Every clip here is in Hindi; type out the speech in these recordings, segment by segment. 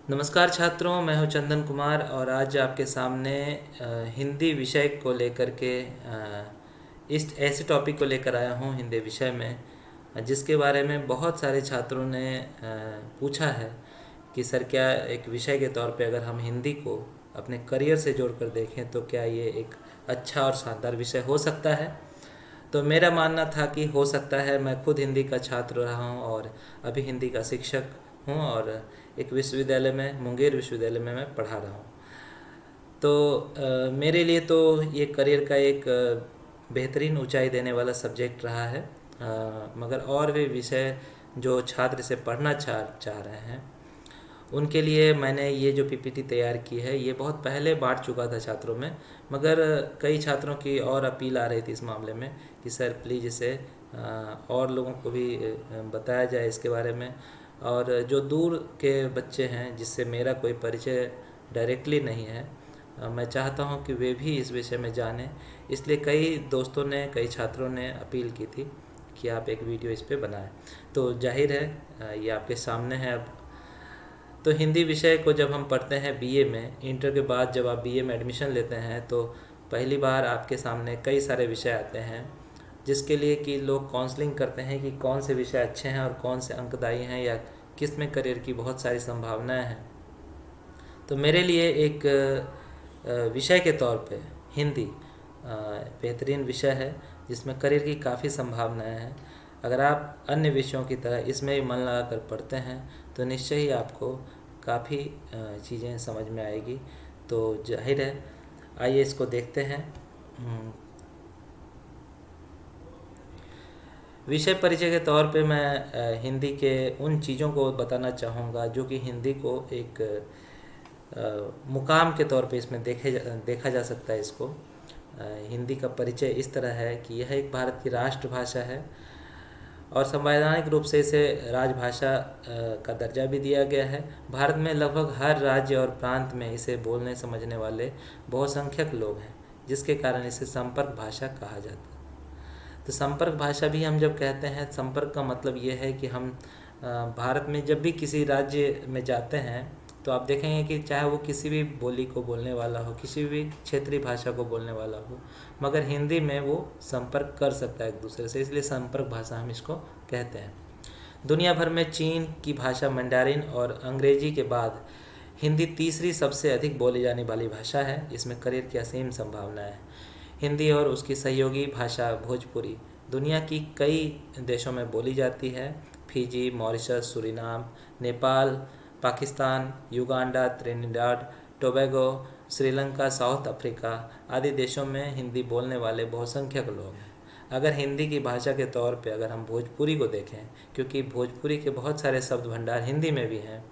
नमस्कार छात्रों, मैं हूं चंदन कुमार और आज आपके सामने हिंदी विषय को लेकर के इस ऐसे टॉपिक को लेकर आया हूं हिंदी विषय में, जिसके बारे में बहुत सारे छात्रों ने पूछा है कि सर क्या एक विषय के तौर पे अगर हम हिंदी को अपने करियर से जोड़कर देखें तो क्या ये एक अच्छा और शानदार विषय हो सकता है। तो मेरा मानना था कि हो सकता है। मैं खुद हिंदी का छात्र रहा हूँ और अभी हिंदी का शिक्षक हूँ और एक विश्वविद्यालय में, मुंगेर विश्वविद्यालय में मैं पढ़ा रहा हूँ। तो मेरे लिए तो ये करियर का एक बेहतरीन ऊंचाई देने वाला सब्जेक्ट रहा है। मगर और भी विषय जो छात्र इसे पढ़ना चाह रहे हैं उनके लिए मैंने ये जो पीपीटी तैयार की है ये बहुत पहले बांट चुका था छात्रों में। मगर कई छात्रों की और अपील आ रही थी इस मामले में कि सर प्लीज़ इसे और लोगों को भी बताया जाए इसके बारे में। और जो दूर के बच्चे हैं जिससे मेरा कोई परिचय डायरेक्टली नहीं है, मैं चाहता हूं कि वे भी इस विषय में जानें। इसलिए कई दोस्तों ने, कई छात्रों ने अपील की थी कि आप एक वीडियो इस पे बनाएं। तो जाहिर है ये आपके सामने है अब। तो हिंदी विषय को जब हम पढ़ते हैं बीए में, इंटर के बाद जब आप बीए में एडमिशन लेते हैं तो पहली बार आपके सामने कई सारे विषय आते हैं जिसके लिए कि लोग काउंसलिंग करते हैं कि कौन से विषय अच्छे हैं और कौन से अंकदायी हैं या किस में करियर की बहुत सारी संभावनाएं हैं। तो मेरे लिए एक विषय के तौर पे हिंदी बेहतरीन विषय है जिसमें करियर की काफ़ी संभावनाएं हैं। अगर आप अन्य विषयों की तरह इसमें भी मन लगा कर पढ़ते हैं तो निश्चय ही आपको काफ़ी चीज़ें समझ में आएगी। तो जाहिर है, आइए इसको देखते हैं। विषय परिचय के तौर पे मैं हिंदी के उन चीज़ों को बताना चाहूँगा जो कि हिंदी को एक मुकाम के तौर पे इसमें देखा जा सकता है। इसको हिंदी का परिचय इस तरह है कि यह एक भारत की राष्ट्रभाषा है और संवैधानिक रूप से इसे राजभाषा का दर्जा भी दिया गया है। भारत में लगभग हर राज्य और प्रांत में इसे बोलने समझने वाले बहुसंख्यक लोग हैं, जिसके कारण इसे संपर्क भाषा कहा जाता है। तो संपर्क भाषा भी हम जब कहते हैं, संपर्क का मतलब ये है कि हम भारत में जब भी किसी राज्य में जाते हैं तो आप देखेंगे कि चाहे वो किसी भी बोली को बोलने वाला हो, किसी भी क्षेत्रीय भाषा को बोलने वाला हो, मगर हिंदी में वो संपर्क कर सकता है एक दूसरे से, इसलिए संपर्क भाषा हम इसको कहते हैं। दुनिया भर में चीन की भाषा मैंडारिन और अंग्रेजी के बाद हिंदी तीसरी सबसे अधिक बोली जाने वाली भाषा है। इसमें करियर की असीम संभावना है। हिंदी और उसकी सहयोगी भाषा भोजपुरी दुनिया की कई देशों में बोली जाती है। Fiji, Mauritius, Suriname, Nepal, Pakistan, Uganda, त्रिनिडाद Tobago, Sri Lanka, south Africa आदि देशों में हिंदी बोलने वाले बहुसंख्यक लोग हैं। अगर हिंदी की भाषा के तौर पे अगर हम भोजपुरी को देखें, क्योंकि भोजपुरी के बहुत सारे शब्द भंडार हिंदी में भी हैं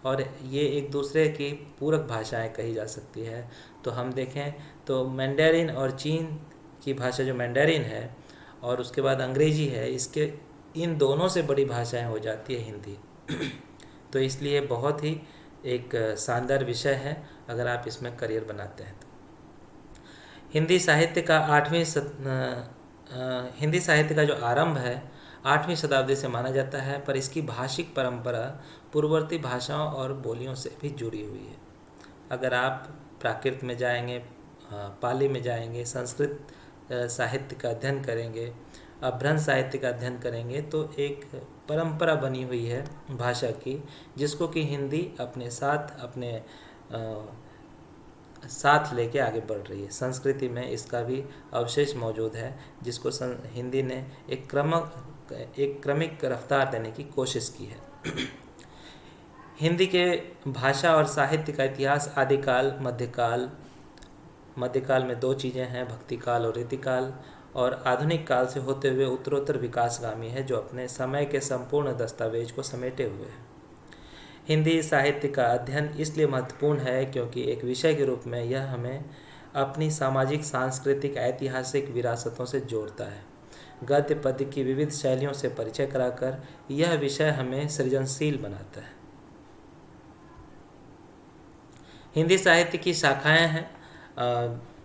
और ये एक दूसरे की पूरक भाषाएं कही जा सकती है, तो हम देखें तो मैंडारिन और चीन की भाषा जो मैंडारिन है और उसके बाद अंग्रेजी है, इसके इन दोनों से बड़ी भाषाएं हो जाती है हिंदी। तो इसलिए बहुत ही एक शानदार विषय है अगर आप इसमें करियर बनाते हैं तो। हिंदी साहित्य का हिंदी साहित्य का जो आरंभ है 8वीं शताब्दी से माना जाता है, पर इसकी भाषिक परंपरा पूर्ववर्ती भाषाओं और बोलियों से भी जुड़ी हुई है। अगर आप प्राकृत में जाएंगे, पाली में जाएंगे, संस्कृत साहित्य का अध्ययन करेंगे, अभ्रंश साहित्य का अध्ययन करेंगे तो एक परंपरा बनी हुई है भाषा की, जिसको कि हिंदी अपने साथ लेके आगे बढ़ रही है। संस्कृति में इसका भी अवशेष मौजूद है, जिसको हिंदी ने एक क्रमिक रफ्तार देने की कोशिश की है। हिंदी के भाषा और साहित्य का इतिहास आदिकाल, मध्यकाल में दो चीज़ें हैं, भक्तिकाल और रीतिकाल, और आधुनिक काल से होते हुए उत्तरोत्तर विकासगामी है, जो अपने समय के संपूर्ण दस्तावेज को समेटे हुए है। हिंदी साहित्य का अध्ययन इसलिए महत्वपूर्ण है क्योंकि एक विषय के रूप में यह हमें अपनी सामाजिक, सांस्कृतिक, ऐतिहासिक विरासतों से जोड़ता है। गद्य पद्य की विविध शैलियों से परिचय कराकर यह विषय हमें सृजनशील बनाता है। हिंदी साहित्य की शाखाएं हैं।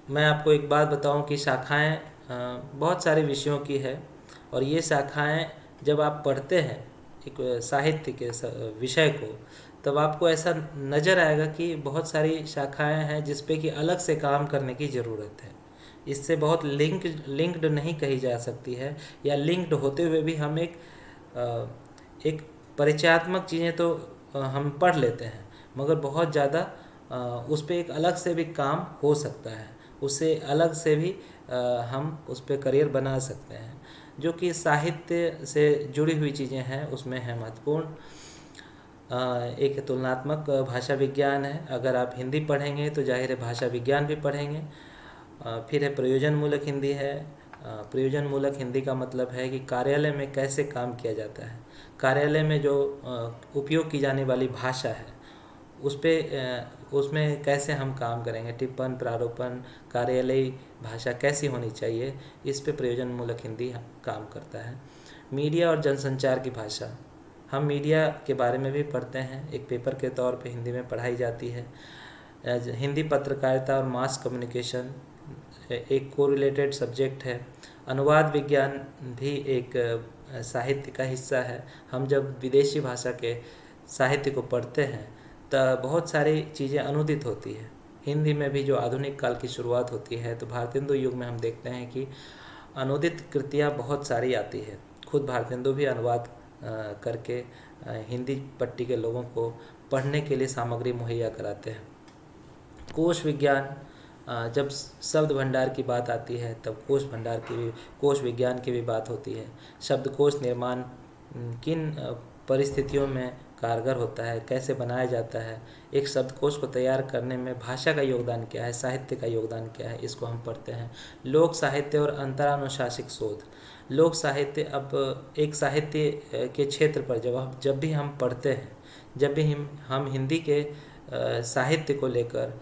मैं आपको एक बात बताऊं कि शाखाएं बहुत सारे विषयों की है और ये शाखाएं जब आप पढ़ते हैं एक साहित्य के विषय को, तब आपको ऐसा नज़र आएगा कि बहुत सारी शाखाएं हैं जिस पे कि अलग से काम करने की ज़रूरत है। इससे बहुत लिंक्ड नहीं कही जा सकती है, या लिंक्ड होते हुए भी हम एक परिचयात्मक चीज़ें तो हम पढ़ लेते हैं, मगर बहुत ज़्यादा उस पर एक अलग से भी काम हो सकता है, उससे अलग से भी हम उस पर करियर बना सकते हैं, जो कि साहित्य से जुड़ी हुई चीज़ें हैं उसमें है महत्वपूर्ण। एक तुलनात्मक भाषा विज्ञान है, अगर आप हिंदी पढ़ेंगे तो जाहिर है भाषा विज्ञान भी पढ़ेंगे। फिर है प्रयोजन मूलक हिंदी है। प्रयोजन मूलक हिंदी का मतलब है कि कार्यालय में कैसे काम किया जाता है, कार्यालय में जो उपयोग की जाने वाली भाषा है उसमें कैसे हम काम करेंगे, टिप्पण, प्रारूपण, कार्यालयी भाषा कैसी होनी चाहिए, इस पे प्रयोजन मूलक हिंदी काम करता है। मीडिया और जनसंचार की भाषा, हम मीडिया के बारे में भी पढ़ते हैं, एक पेपर के तौर पे हिंदी में पढ़ाई जाती है। हिंदी पत्रकारिता और मास कम्युनिकेशन एक कोरिलेटेड सब्जेक्ट है। अनुवाद विज्ञान भी एक साहित्य का हिस्सा है। हम जब विदेशी भाषा के साहित्य को पढ़ते हैं तब बहुत सारी चीज़ें अनुदित होती है। हिंदी में भी जो आधुनिक काल की शुरुआत होती है तो भारतेंदु युग में हम देखते हैं कि अनुदित कृतियाँ बहुत सारी आती है। खुद भारतेंदु भी अनुवाद करके हिंदी पट्टी के लोगों को पढ़ने के लिए सामग्री मुहैया कराते हैं। कोश विज्ञान, जब शब्द भंडार की बात आती है तब कोश विज्ञान की भी बात होती है। शब्दकोश निर्माण किन परिस्थितियों में कारगर होता है, कैसे बनाया जाता है, एक शब्दकोश को तैयार करने में भाषा का योगदान क्या है, साहित्य का योगदान क्या है, इसको हम पढ़ते हैं। लोक साहित्य और अंतरानुशासिक शोध, लोक साहित्य अब एक साहित्य के क्षेत्र पर जब भी हम पढ़ते हैं, जब भी हम हिंदी के साहित्य को लेकर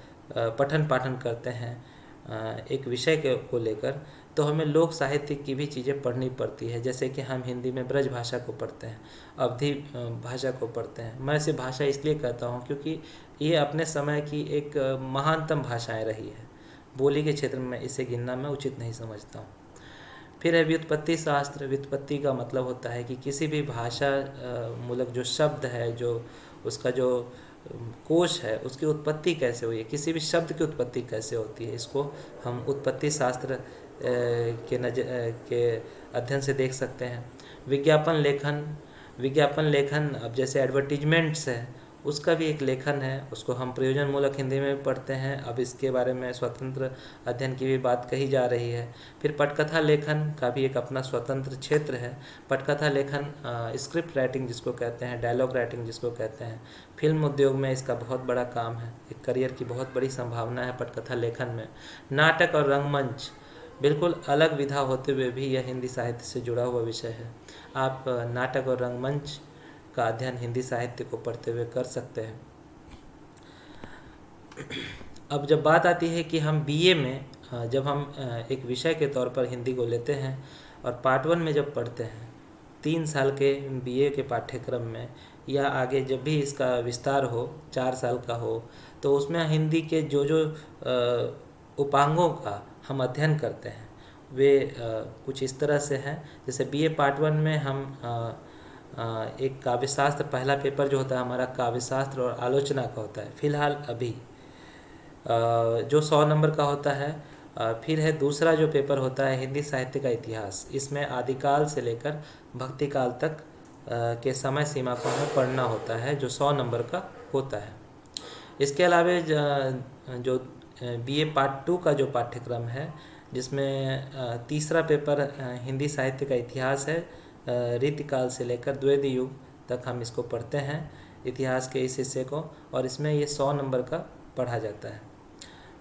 पठन पाठन करते हैं एक विषय को लेकर, तो हमें लोक साहित्य की भी चीज़ें पढ़नी पड़ती है। जैसे कि हम हिंदी में ब्रज भाषा को पढ़ते हैं, अवधी भाषा को पढ़ते हैं। मैं इसे भाषा इसलिए कहता हूँ क्योंकि ये अपने समय की एक महानतम भाषाएं रही है। बोली के क्षेत्र में इसे गिनना मैं उचित नहीं समझता हूँ। फिर है व्युत्पत्ति शास्त्र। व्युत्पत्ति का मतलब होता है कि किसी भी भाषा मूलक जो शब्द है, जो उसका जो कोश है, उसकी उत्पत्ति कैसे हुई है, किसी भी शब्द की उत्पत्ति कैसे होती है, इसको हम उत्पत्ति शास्त्र के अध्ययन से देख सकते हैं। विज्ञापन लेखन अब जैसे एडवर्टीजमेंट्स है उसका भी एक लेखन है, उसको हम प्रयोजन मूलक हिंदी में पढ़ते हैं। अब इसके बारे में स्वतंत्र अध्ययन की भी बात कही जा रही है। फिर पटकथा लेखन का भी एक अपना स्वतंत्र क्षेत्र है। पटकथा लेखन स्क्रिप्ट राइटिंग जिसको कहते हैं, डायलॉग राइटिंग जिसको कहते हैं, फिल्म उद्योग में इसका बहुत बड़ा काम है। एक करियर की बहुत बड़ी संभावना है पटकथा लेखन में। नाटक और रंगमंच बिल्कुल अलग विधा होते हुए भी यह हिंदी साहित्य से जुड़ा हुआ विषय है। आप नाटक और रंगमंच का अध्ययन हिंदी साहित्य को पढ़ते हुए कर सकते हैं। अब जब बात आती है कि हम बीए में जब हम एक विषय के तौर पर हिंदी को लेते हैं और पार्ट 1 में जब पढ़ते हैं 3 साल के बीए के पाठ्यक्रम में, या आगे जब भी इसका विस्तार हो 4 साल का हो, तो उसमें हिंदी के जो उपांगों का हम अध्ययन करते हैं वे कुछ इस तरह से हैं। जैसे बीए पार्ट 1 में हम एक काव्यशास्त्र, पहला पेपर जो होता है हमारा काव्यशास्त्र और आलोचना का होता है फिलहाल अभी, जो 100 नंबर का होता है। फिर है दूसरा जो पेपर होता है हिंदी साहित्य का इतिहास, इसमें आदिकाल से लेकर भक्तिकाल तक के समय सीमा को हमें पढ़ना होता है, जो 100 नंबर का होता है। इसके अलावा जो बीए पार्ट 2 का जो पाठ्यक्रम है, जिसमें तीसरा पेपर हिंदी साहित्य का इतिहास है, रीतिकाल से लेकर द्वैध युग तक हम इसको पढ़ते हैं, इतिहास के इस हिस्से को, और इसमें ये 100 नंबर का पढ़ा जाता है।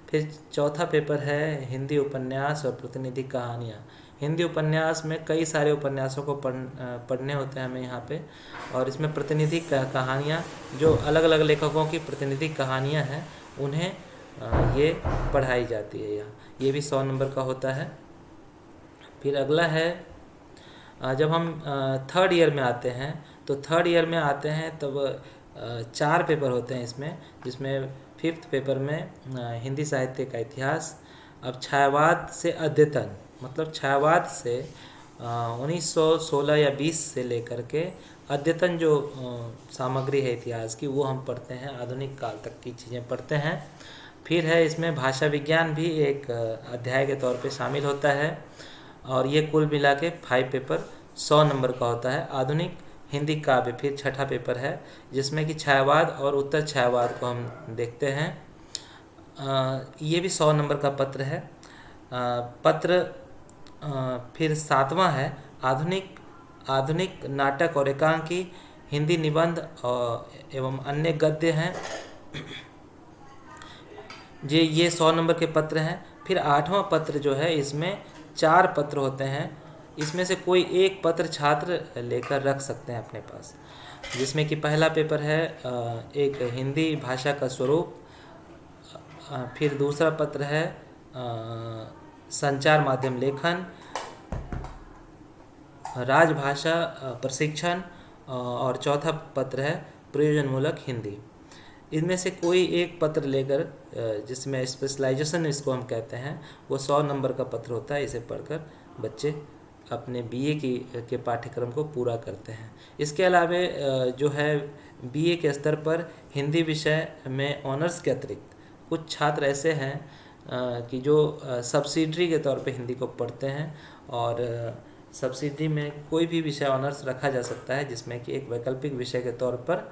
फिर चौथा पेपर है हिंदी उपन्यास और प्रतिनिधि कहानियाँ। हिंदी उपन्यास में कई सारे उपन्यासों को पढ़ने होते हैं हमें यहाँ पे, और इसमें प्रतिनिधि कहानियाँ, जो अलग अलग लेखकों की प्रतिनिधि कहानियाँ हैं, उन्हें ये पढ़ाई जाती है यहाँ। ये भी 100 नंबर का होता है। फिर अगला है जब हम 3rd ईयर में आते हैं, तो 3rd ईयर में आते हैं तब 4 पेपर होते हैं इसमें, जिसमें 5th पेपर में हिंदी साहित्य का इतिहास। अब छायावाद से अद्यतन, मतलब छायावाद से 1916 या 20 से लेकर के अद्यतन जो सामग्री है इतिहास की वो हम पढ़ते हैं, आधुनिक काल तक की चीज़ें पढ़ते हैं। फिर है इसमें भाषा विज्ञान भी एक अध्याय के तौर पे शामिल होता है, और ये कुल मिला के 5 पेपर 100 नंबर का होता है। आधुनिक हिंदी काव्य फिर छठा पेपर है, जिसमें कि छायावाद और उत्तर छायावाद को हम देखते हैं। ये भी 100 नंबर का पत्र है। पत्र फिर 7वां है आधुनिक नाटक और एकांकी, हिंदी निबंध एवं अन्य गद्य हैं। ये 100 नंबर के पत्र हैं। फिर 8वां पत्र जो है, इसमें 4 पत्र होते हैं। इसमें से कोई एक पत्र छात्र लेकर रख सकते हैं अपने पास, जिसमें कि पहला पेपर है एक हिंदी भाषा का स्वरूप। फिर दूसरा पत्र है संचार माध्यम लेखन, राजभाषा प्रशिक्षण, और चौथा पत्र है प्रयोजनमूलक हिंदी। इनमें से कोई एक पत्र लेकर, जिसमें स्पेशलाइजेशन इसको हम कहते हैं, वो 100 नंबर का पत्र होता है। इसे पढ़कर बच्चे अपने बीए के पाठ्यक्रम को पूरा करते हैं। इसके अलावे जो है बीए के स्तर पर हिंदी विषय में ऑनर्स के अतिरिक्त कुछ छात्र ऐसे हैं कि जो सब्सिडरी के तौर पे हिंदी को पढ़ते हैं, और सब्सिडरी में कोई भी विषय ऑनर्स रखा जा सकता है, जिसमें कि एक वैकल्पिक विषय के तौर पर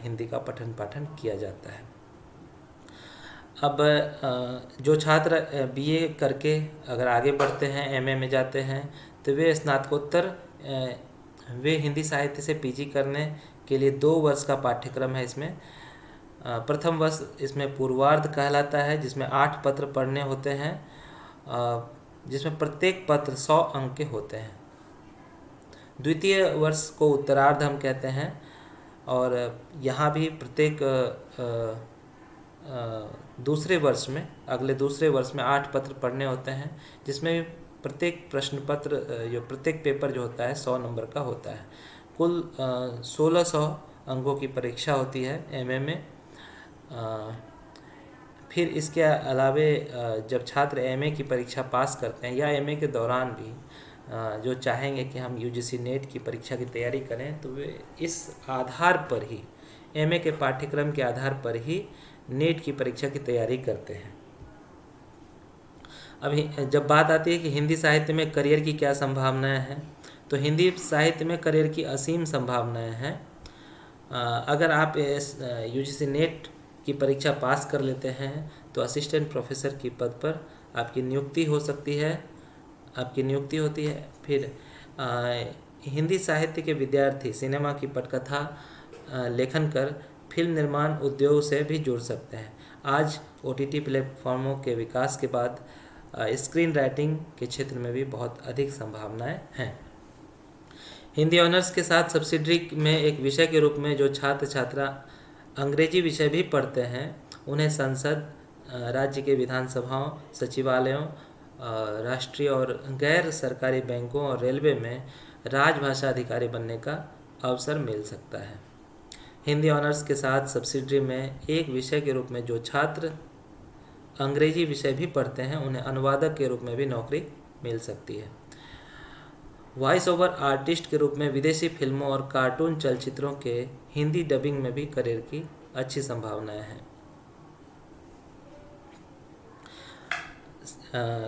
हिंदी का पठन पाठन किया जाता है। अब जो छात्र बीए करके अगर आगे बढ़ते हैं, एमए में जाते हैं, तो वे स्नातकोत्तर वे हिंदी साहित्य से पीजी करने के लिए 2 वर्ष का पाठ्यक्रम है। इसमें प्रथम वर्ष इसमें पूर्वार्ध कहलाता है, जिसमें 8 पत्र पढ़ने होते हैं, जिसमें प्रत्येक पत्र 100 अंक के होते हैं। द्वितीय वर्ष को उत्तरार्ध हम कहते हैं, और यहाँ भी प्रत्येक दूसरे वर्ष में, अगले दूसरे वर्ष में 8 पत्र पढ़ने होते हैं, जिसमें प्रत्येक प्रश्न पत्र जो प्रत्येक पेपर जो होता है 100 नंबर का होता है। कुल 1600 अंकों की परीक्षा होती है एमए में। फिर इसके अलावे जब छात्र एमए की परीक्षा पास करते हैं, या एमए के दौरान भी जो चाहेंगे कि हम यूजीसी नेट की परीक्षा की तैयारी करें, तो वे इस आधार पर ही, एमए के पाठ्यक्रम के आधार पर ही नेट की परीक्षा की तैयारी करते हैं। अभी जब बात आती है कि हिंदी साहित्य में करियर की क्या संभावनाएं हैं, तो हिंदी साहित्य में करियर की असीम संभावनाएं हैं। अगर आप यूजीसी नेट की परीक्षा पास कर लेते हैं, तो असिस्टेंट प्रोफेसर की पद पर आपकी नियुक्ति हो सकती है, आपकी नियुक्ति होती है। फिर हिंदी साहित्य के विद्यार्थी सिनेमा की पटकथा लेखन कर फिल्म निर्माण उद्योग से भी जुड़ सकते हैं। आज ओटीटी प्लेटफॉर्मों के विकास के बाद स्क्रीन राइटिंग के क्षेत्र में भी बहुत अधिक संभावनाएं हैं। हिंदी ऑनर्स के साथ सब्सिडरी में एक विषय के रूप में जो छात्र छात्रा अंग्रेजी विषय भी पढ़ते हैं, उन्हें संसद, राज्य के विधानसभाओं, सचिवालयों, राष्ट्रीय और गैर सरकारी बैंकों और रेलवे में राजभाषा अधिकारी बनने का अवसर मिल सकता है। हिंदी ऑनर्स के साथ सब्सिडरी में एक विषय के रूप में जो छात्र अंग्रेजी विषय भी पढ़ते हैं, उन्हें अनुवादक के रूप में भी नौकरी मिल सकती है। वॉइस ओवर आर्टिस्ट के रूप में विदेशी फिल्मों और कार्टून चलचित्रों के हिंदी डबिंग में भी करियर की अच्छी संभावनाएं हैं।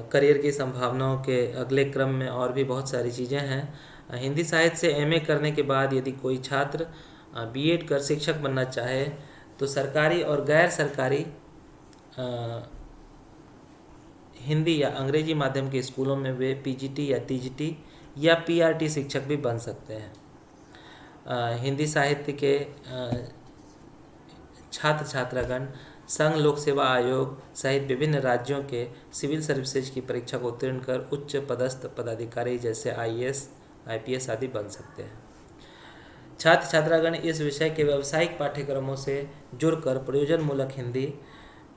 करियर की संभावनाओं के अगले क्रम में और भी बहुत सारी चीज़ें हैं। हिंदी साहित्य से एमए करने के बाद यदि कोई छात्र बीएड कर शिक्षक बनना चाहे, तो सरकारी और गैर सरकारी हिंदी या अंग्रेजी माध्यम के स्कूलों में वे पीजीटी या टीजीटी या पीआरटी शिक्षक भी बन सकते हैं। हिंदी साहित्य के छात्र छात्रागण संघ लोक सेवा आयोग सहित विभिन्न राज्यों के सिविल सर्विसेज की परीक्षा को उत्तीर्ण कर उच्च पदस्थ पदाधिकारी जैसे आईएएस, आईपीएस आदि बन सकते हैं। छात्र छात्रागण इस विषय के व्यावसायिक पाठ्यक्रमों से जुड़कर प्रयोजनमूलक हिंदी,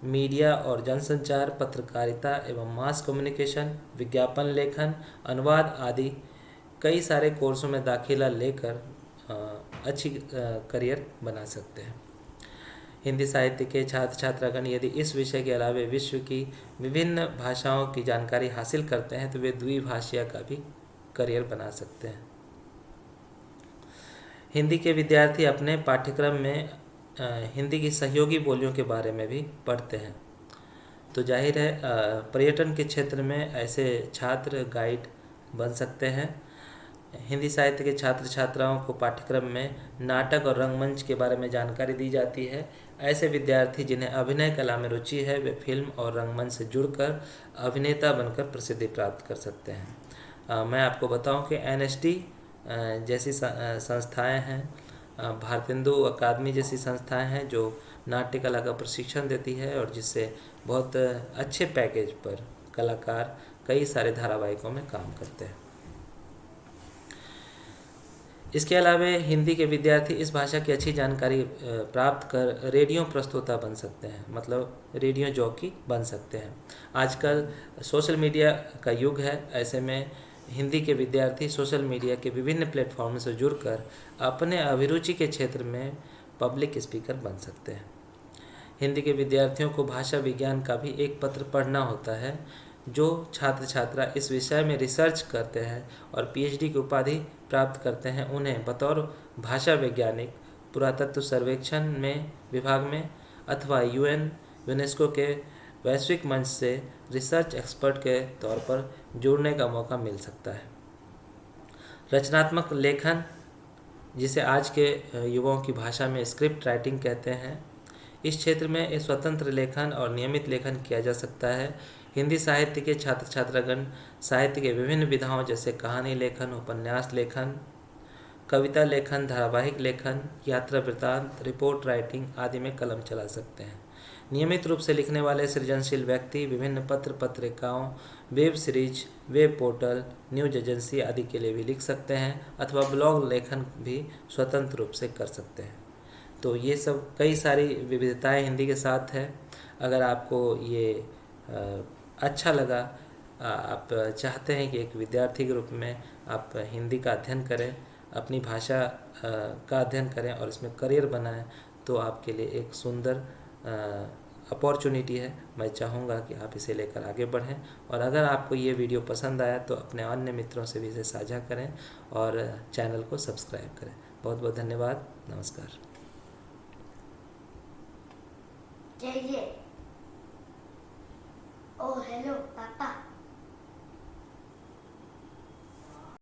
मीडिया और जनसंचार, पत्रकारिता एवं मास कम्युनिकेशन, विज्ञापन लेखन, अनुवाद आदि कई सारे कोर्सों में दाखिला लेकर अच्छी करियर बना सकते हैं। हिंदी साहित्य के छात्र छात्रागण यदि इस विषय के अलावा विश्व की विभिन्न भाषाओं की जानकारी हासिल करते हैं, तो वे द्विभाषीय का भी करियर बना सकते हैं। हिंदी के विद्यार्थी अपने पाठ्यक्रम में हिंदी की सहयोगी बोलियों के बारे में भी पढ़ते हैं। तो जाहिर है पर्यटन के क्षेत्र में ऐसे छात्र गाइड बन सकते हैं। हिंदी साहित्य के छात्र छात्राओं को पाठ्यक्रम में नाटक और रंगमंच के बारे में जानकारी दी जाती है। ऐसे विद्यार्थी जिन्हें अभिनय कला में रुचि है वे फिल्म और रंगमंच से जुड़कर अभिनेता बनकर प्रसिद्धि प्राप्त कर सकते हैं। मैं आपको बताऊं कि एनएसडी जैसी संस्थाएं हैं, भारतेंदु अकादमी जैसी संस्थाएं हैं जो नाट्य कला का प्रशिक्षण देती है और जिससे बहुत अच्छे पैकेज पर कलाकार कई सारे धारावाहिकों में काम करते हैं। इसके अलावा हिंदी के विद्यार्थी इस भाषा की अच्छी जानकारी प्राप्त कर रेडियो प्रस्तोता बन सकते हैं, मतलब रेडियो जॉकी बन सकते हैं। आजकल सोशल मीडिया का युग है, ऐसे में हिंदी के विद्यार्थी सोशल मीडिया के विभिन्न प्लेटफॉर्म से जुड़कर अपने अभिरुचि के क्षेत्र में पब्लिक स्पीकर बन सकते हैं। हिंदी के विद्यार्थियों को भाषा विज्ञान का भी एक पत्र पढ़ना होता है। जो छात्र छात्रा इस विषय में रिसर्च करते हैं और पीएचडी की उपाधि प्राप्त करते हैं उन्हें बतौर भाषा वैज्ञानिक पुरातत्व सर्वेक्षण में विभाग में अथवा यूनेस्को के वैश्विक मंच से रिसर्च एक्सपर्ट के तौर पर जुड़ने का मौका मिल सकता है। रचनात्मक लेखन, जिसे आज के युवाओं की भाषा में स्क्रिप्ट राइटिंग कहते हैं, इस क्षेत्र में स्वतंत्र लेखन और नियमित लेखन किया जा सकता है। हिंदी साहित्य के छात्र छात्रागण साहित्य के विभिन्न विधाओं जैसे कहानी लेखन, उपन्यास लेखन, कविता लेखन, धारावाहिक लेखन, यात्रा वृत्तांत, रिपोर्ट राइटिंग आदि में कलम चला सकते हैं। नियमित रूप से लिखने वाले सृजनशील व्यक्ति विभिन्न पत्र पत्रिकाओं, web series, web portal, news agency आदि के लिए भी लिख सकते हैं अथवा ब्लॉग लेखन भी स्वतंत्र रूप से कर सकते हैं। तो ये सब कई सारी विविधताएं हिंदी के साथ है। अगर आपको ये अच्छा लगा, आप चाहते हैं कि एक विद्यार्थी के रूप में आप हिंदी का अध्ययन करें, अपनी भाषा का अध्ययन करें और इसमें करियर बनाएं, तो आपके लिए एक सुंदर अपॉर्चुनिटी है। मैं चाहूँगा कि आप इसे लेकर आगे बढ़ें और अगर आपको ये वीडियो पसंद आया तो अपने अन्य मित्रों से भी इसे साझा करें और चैनल को सब्सक्राइब करें। बहुत बहुत धन्यवाद। नमस्कार।